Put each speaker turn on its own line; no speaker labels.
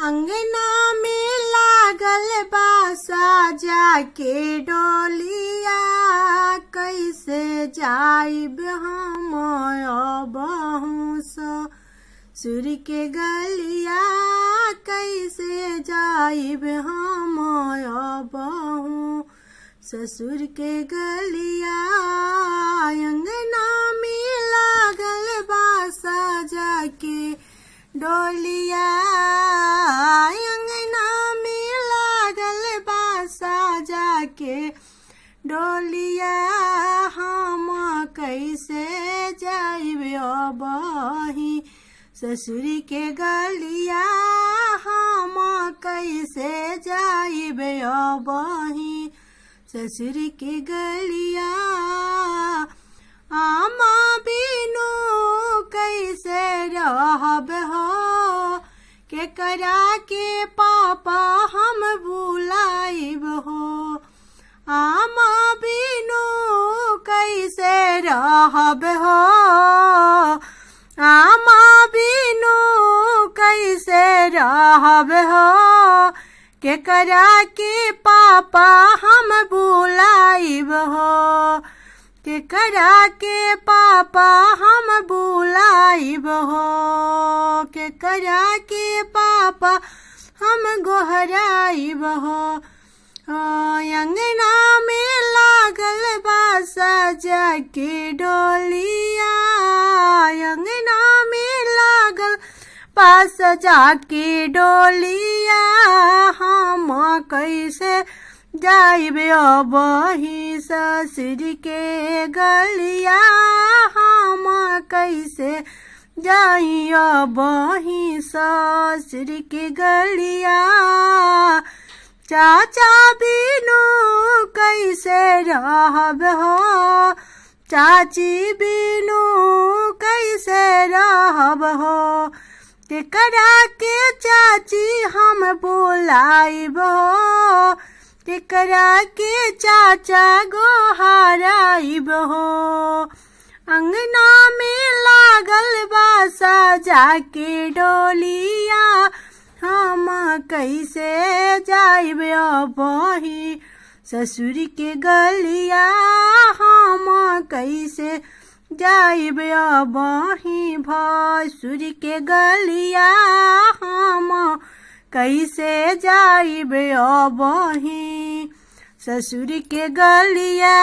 अंगना में लागल बा साजा के डोलिया, कैसे जाइब हम अबहू ससुर के गलिया, कैसे जाइब हम अबहू ससुर के गलिया। अंगना में लागल बा साजा के डोलिया, अंगना में लागल बा साजा के डोलिया, हम कैसे जाइब अबही ससुर के गलिया, हम कैसे जाइब अबही ससुर के गलिया। आमा बिनु कैसे रहब हो, केकरा के पापा हम बुलाइब हो। आमा बिनु कैसे रहब हो, आमा बिनु कैसे रहब हो, केकरा के पापा हम बुलाइब हो, केकरा के पापा हम बुलाइब हो, केकरा के पापा हम गोहराइब हो। अंगना में लागल बा साजा के डोलिया, अंगना में लागल बा साजा के डोलिया, हम कैसे जाइब अबही ससुर के गलिया, हम कैसे जाई अबही ससुर के गलिया। चाचा बिनु कैसे रहब हो, चाची बिनु कैसे रहब हो, केकरा के चाची हम बुलाइब हो, केकरा के चाचा गोहराइब हो। अंगना में लागल बा साजा के डोलिया, हम कैसे जाइब अबही ससुर के गलिया, हम कैसे जाइब अबही भसुर के गलिया, हम कैसे जाइब अबही ससुर के गलिया।